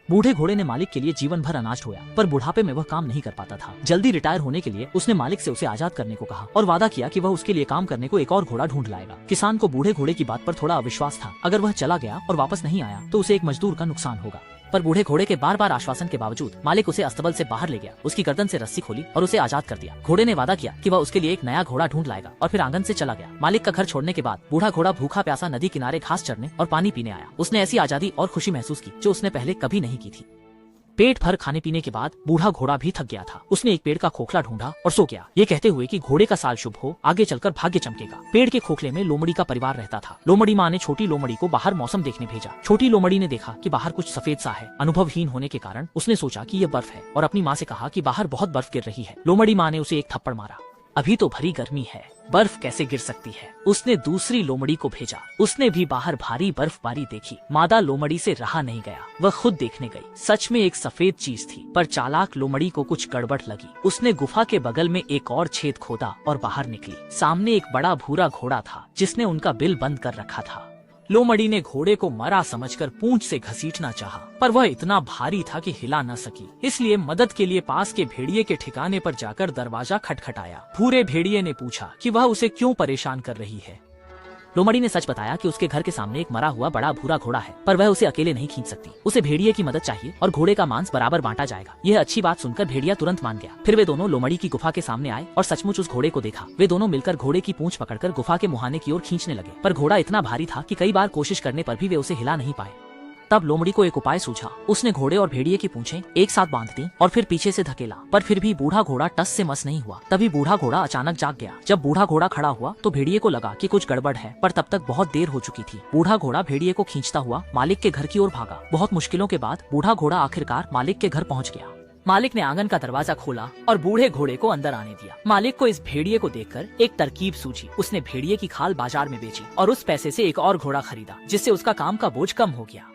बूढ़े घोड़े ने मालिक के लिए जीवन भर अनाज ढोया, पर बुढ़ापे में वह काम नहीं कर पाता था। जल्दी रिटायर होने के लिए उसने मालिक से उसे आजाद करने को कहा और वादा किया कि वह उसके लिए काम करने को एक और घोड़ा ढूंढ लाएगा। किसान को बूढ़े घोड़े की बात पर थोड़ा अविश्वास था। अगर वह चला गया और वापस नहीं आया तो उसे एक मजदूर का नुकसान होगा। पर बूढ़े घोड़े के बार बार आश्वासन के बावजूद मालिक उसे अस्तबल से बाहर ले गया, उसकी गर्दन से रस्सी खोली और उसे आजाद कर दिया। घोड़े ने वादा किया कि वह उसके लिए एक नया घोड़ा ढूंढ लाएगा और फिर आंगन से चला गया। मालिक का घर छोड़ने के बाद बूढ़ा घोड़ा भूखा प्यासा नदी किनारे घास चरने और पानी पीने आया। उसने ऐसी आजादी और खुशी महसूस की जो उसने पहले कभी नहीं की थी। पेट भर खाने पीने के बाद बूढ़ा घोड़ा भी थक गया था। उसने एक पेड़ का खोखला ढूंढा और सो गया, ये कहते हुए कि घोड़े का साल शुभ हो, आगे चलकर भाग्य चमकेगा। पेड़ के खोखले में लोमड़ी का परिवार रहता था। लोमड़ी माँ ने छोटी लोमड़ी को बाहर मौसम देखने भेजा। छोटी लोमड़ी ने देखा कि बाहर कुछ सफेद सा है। अनुभवहीन होने के कारण उसने सोचा कि यह बर्फ है और अपनी माँ से कहा कि बाहर बहुत बर्फ गिर रही है। लोमड़ी माँ ने उसे एक थप्पड़ मारा। अभी तो भरी गर्मी है, बर्फ कैसे गिर सकती है। उसने दूसरी लोमड़ी को भेजा। उसने भी बाहर भारी बर्फबारी देखी। मादा लोमड़ी से रहा नहीं गया, वह खुद देखने गई। सच में एक सफेद चीज थी, पर चालाक लोमड़ी को कुछ गड़बड़ लगी। उसने गुफा के बगल में एक और छेद खोदा और बाहर निकली। सामने एक बड़ा भूरा घोड़ा था जिसने उनका बिल बंद कर रखा था। लोमड़ी ने घोड़े को मरा समझकर पूंछ से घसीटना चाहा, पर वह इतना भारी था कि हिला न सकी। इसलिए मदद के लिए पास के भेड़िए के ठिकाने पर जाकर दरवाजा खटखटाया। भूरे भेड़िए ने पूछा कि वह उसे क्यों परेशान कर रही है। लोमड़ी ने सच बताया कि उसके घर के सामने एक मरा हुआ बड़ा भूरा घोड़ा है, पर वह उसे अकेले नहीं खींच सकती। उसे भेड़िए की मदद चाहिए और घोड़े का मांस बराबर बांटा जाएगा। यह अच्छी बात सुनकर भेड़िया तुरंत मान गया। फिर वे दोनों लोमड़ी की गुफा के सामने आए और सचमुच उस घोड़े को देखा। वे दोनों मिलकर घोड़े की पूंछ पकड़कर गुफा के मुहाने की ओर खींचने लगे, पर घोड़ा इतना भारी था कि कई बार कोशिश करने पर भी वे उसे हिला नहीं पाए। तब लोमड़ी को एक उपाय सूझा। उसने घोड़े और भेड़िए की पूंछें एक साथ बांध दी और फिर पीछे से धकेला, पर फिर भी बूढ़ा घोड़ा टस से मस नहीं हुआ। तभी बूढ़ा घोड़ा अचानक जाग गया। जब बूढ़ा घोड़ा खड़ा हुआ तो भेड़िए को लगा कि कुछ गड़बड़ है, पर तब तक बहुत देर हो चुकी थी। बूढ़ा घोड़ा भेड़िए को खींचता हुआ मालिक के घर की ओर भागा। बहुत मुश्किलों के बाद बूढ़ा घोड़ा आखिरकार मालिक के घर पहुँच गया। मालिक ने आंगन का दरवाजा खोला और बूढ़े घोड़े को अंदर आने दिया। मालिक को इस भेड़िए को देखकर एक तरकीब सूझी। उसने भेड़िए की खाल बाजार में बेची और उस पैसे से एक और घोड़ा खरीदा, जिससे उसका काम का बोझ कम हो गया।